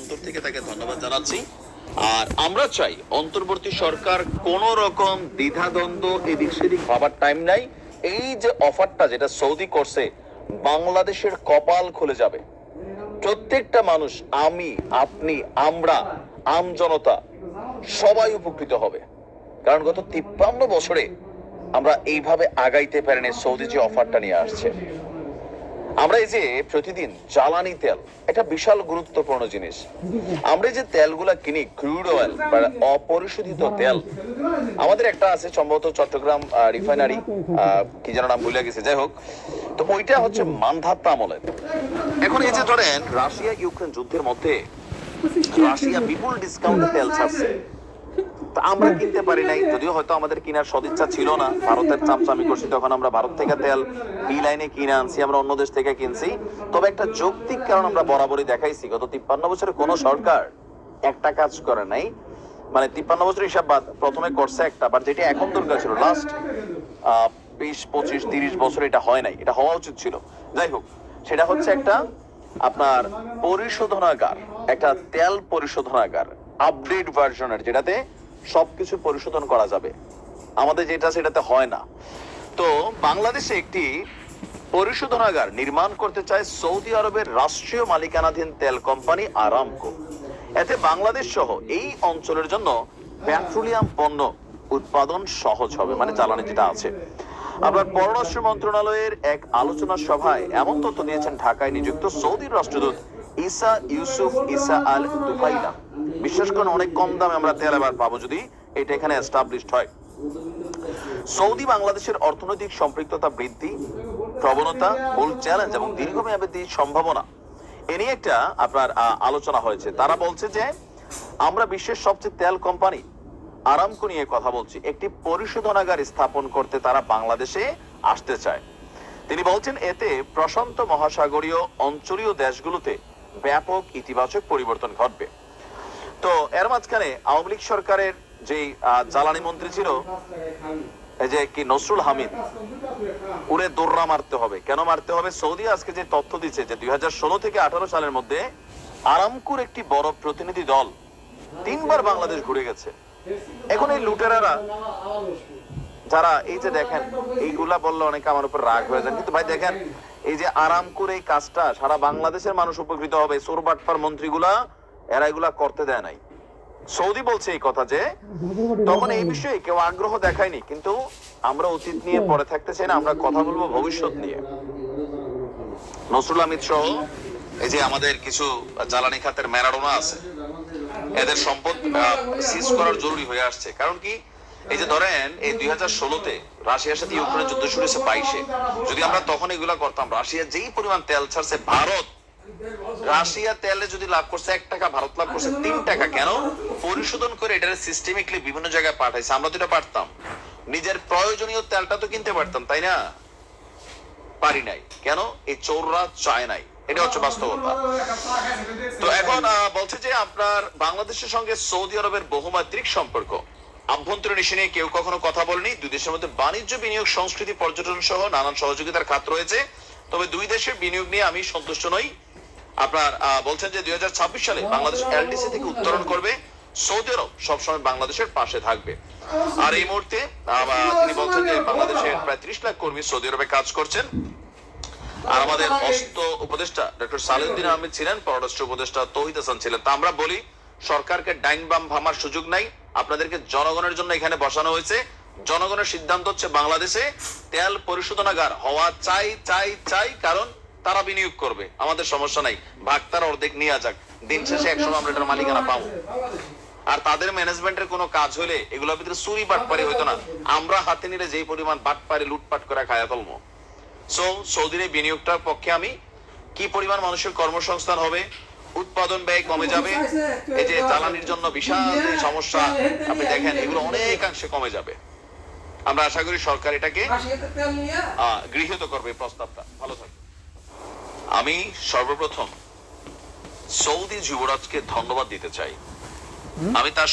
অন্তর থেকে তাকে ধন্যবাদ জানাচ্ছি। আর আমরা চাই অন্তর্বর্তী সরকার কোন রকম দ্বিধাদ্বন্দ্ব এদিক সেদিক ভাবার টাইম নাই। এই যে অফারটা যেটা সৌদি করছে, বাংলাদেশের কপাল খুলে যাবে। প্রত্যেকটা মানুষ, আমি, আপনি, আমরা, আম জনতা সবাই উপকৃত হবে। কারণ গত 53 বছরে আমরা এইভাবে আগাইতে পারিনি। সৌদি যে অফারটা নিয়ে আসছে, আমরা এই যে প্রতিদিন জ্বালানি তেল, এটা বিশাল গুরুত্বপূর্ণ জিনিস। আমরা যে তেলগুলা কিনি, ক্রুড অয়েল বা অপরিশোধিত তেল, আমাদের একটা আছে সম্ভবত চট্টগ্রাম রিফাইনারি, কি যেন নাম ভুলে গেছে, যাই হোক, তো ওইটা হচ্ছে মানধাত্তা আমলের। এখন এই যে ধরেন রাশিয়া ইউক্রেন যুদ্ধের মধ্যে রাশিয়া বিপুল ডিসকাউন্টে তেল ছাড়ছে, আমরা কিনতে পারি নাই, যদিও হয়তো আমাদের কেনার সদিচ্ছা ছিল না। ভারতের চামচামি করছি, তখন আমরা ভারত থেকে তেল বি লাইনে কিনে আনছি, আমরা অন্য দেশ থেকে কিনছি। তবে একটা যৌক্তিক কারণ আমরা বরাবরই দেখাইছি, গত 53 বছরে কোন সরকার একটা কাজ করে নাই। মানে 53 বছর হিসাব বাদ, প্রথমে করছে একটা, বাট যেটা এখন দরকার ছিল লাস্ট 20, 25, 30 বছর এটা হয় নাই, এটা হওয়া উচিত ছিল। যাই হোক, সেটা হচ্ছে একটা আপনার পরিশোধনাগার, একটা তেল পরিশোধনাগার, আপডেট ভার্সনের, যেটাতে সবকিছু পরিশোধন করা যাবে। আমাদের যেটা সেটাতে হয় না। তো বাংলাদেশে একটি পরিশোধনাগার নির্মাণ করতে চায় সৌদি আরবের রাষ্ট্রীয় মালিকানাধীন তেল কোম্পানি আরামকো। এতে বাংলাদেশ সহ এই অঞ্চলের জন্য পেট্রোলিয়াম পণ্য উৎপাদন সহজ হবে, মানে জ্বালানি যেটা আছে। আপনার পররাষ্ট্র মন্ত্রণালয়ের এক আলোচনা সভায় এমন তথ্য দিয়েছেন ঢাকায় নিযুক্ত সৌদির রাষ্ট্রদূত ইসা ইউসুফ ইসা আল দুফাইলা। বিশ্বাস করেন, অনেক কম দামে আমরা তেল এবার পাবো যদি এটা এখানে এস্টাবলিশড হয়। সৌদি বাংলাদেশের অর্থনৈতিক সম্পৃক্ততা বৃদ্ধি প্রবণতা, মূল চ্যালেঞ্জ এবং দীর্ঘমেয়াদী সম্ভাবনা এ নিয়ে একটা আপনার আলোচনা হয়েছে। তারা বলছে যে আমরা বিশ্বের সবচেয়ে তেল কোম্পানি আরামকো নিয়ে কথা বলছি, একটি পরিশোধনাগার স্থাপন করতে তারা বাংলাদেশে আসতে চায়। তিনি বলছেন এতে প্রশান্ত মহাসাগরীয় অঞ্চলীয় দেশগুলোতে ব্যাপক ইতিবাচক পরিবর্তন ঘটবে। তো এর মাঝখানে আওয়ামী লীগ সরকারের যে জ্বালানি মন্ত্রী ছিল, এই যে কি নসরুল হামিদ, উড়ে দৌড়া মারতে হবে। কেন মারতে হবে? সৌদি আজকে যে তথ্য দিচ্ছে যে 2016 থেকে 18 সালের মধ্যে আরামকোর একটি বড় প্রতিনিধি দল 3 বার বাংলাদেশ ঘুরে গেছে। এখন এই লুটেরারা যারা, এই যে দেখেন, এইগুলা বললে অনেকে আমার উপর রাগ হয়ে যান, কিন্তু ভাই দেখেন, এই যে আরামকোর এই কাজটা সারা বাংলাদেশের মানুষ উপকৃত হবে। চোরবাটপার মন্ত্রীগুলা এরা এগুলা করতে দেয় নাই। সৌদি বলছে এই কথা, যে তখন এই বিষয়ে কেউ আগ্রহ দেখায়নি। কিন্তু আমরা অতীত নিয়ে পড়ে থাকতে চাই না, আমরা কথা বলবো ভবিষ্যৎ নিয়ে। নসরুল হামিদ সহ এই যে আমাদের কিছু জ্বালানি খাতের ম্যারাডোনা আছে, এদের সম্পদ সিজ করার জরুরি হয়ে আসছে। কারণ কি, এই যে ধরেন এই 2016-তে রাশিয়ার সাথে ইউক্রেনের যুদ্ধ শুরু হয়েছে 22-এ, যদি আমরা তখন এগুলা করতাম, রাশিয়া যেই পরিমাণ তেল ছাড়ছে, ভারত, রাশিয়া তেলে যদি লাভ করছে 1 টাকা, ভারত লাভ করছে 3 টাকা। কেন? পরিশোধন করে এটা সিস্টেমিকলি বিভিন্ন জায়গায় পাঠাইছে। আমরা তো এটা পারতাম, নিজের প্রয়োজনীয় তেলটা তো কিনতে পারতাম, তাই না? পারি নাই। কেন? এই চোররা চায় নাই, এটা হচ্ছে বাস্তবতা। তো এখন বলছে যে আপনার বাংলাদেশের সঙ্গে সৌদি আরবের বহুমাত্রিক সম্পর্ক, আভ্যন্তরীণ ইস্যু নিয়ে কেউ কখনো কথা বলেনি। দুই দেশের মধ্যে বাণিজ্য, বিনিয়োগ, সংস্কৃতি, পর্যটন সহ নানান সহযোগিতার খাত রয়েছে। তবে দুই দেশের বিনিয়োগ নিয়ে আমি সন্তুষ্ট নই। আপনার বলছেন যে 2026 সালে বাংলাদেশ এলডিসি থেকে উত্তরণ করবে, সৌদি আরব সবসময় বাংলাদেশের পাশে থাকবে। আর এই মুহূর্তে তিনি বলছেন যে বাংলাদেশের প্রায় 30 লাখ কর্মী সৌদি আরবে কাজ করছেন। আর আমাদের অস্ত্র উপদেষ্টা ডক্টর সালেউদ্দিন আহমেদ ছিলেন, পররাষ্ট্র উপদেষ্টা তৌহিদ হাসান ছিলেন। তা আমরা বলি, সরকারকে ডাইন বাম ভামার সুযোগ নাই। আপনাদেরকে জনগণের জন্য এখানে বসানো হয়েছে। জনগণের সিদ্ধান্ত হচ্ছে বাংলাদেশে তেল পরিশোধনাগার হওয়া চাই চাই চাই, কারণ তারা বিনিয়োগ করবে, আমাদের সমস্যা নাই, ভাগ তারা অর্ধেক নিয়ে যাক, দিন শেষে 100 আমরা এটার মালিকানা পাবো। আর তাদের ম্যানেজমেন্টের কোনো কাজ হলে এগুলোর ভিতরে চুরি বাটপারি হইতো না, আমরা হাতে নিলে যেই পরিমাণ বাটপারি লুটপাট করে খায়া ফেলবো। সো সৌদির এই বিনিয়োগটার পক্ষে আমি। কি পরিমাণ মানুষের কর্মসংস্থান হবে, উৎপাদন ব্যয় কমে যাবে, এই যে জ্বালানির জন্য বিশাল সমস্যা আপনি দেখেন, এগুলো অনেকাংশে কমে যাবে। আমরা আশা করি সরকার এটাকে গৃহীত করবে প্রস্তাবটা। ভালো থাকবে। আমি সর্বপ্রথম সৌদি যুবরাজকে ধন্যবাদ দিতে চাই। আমি তার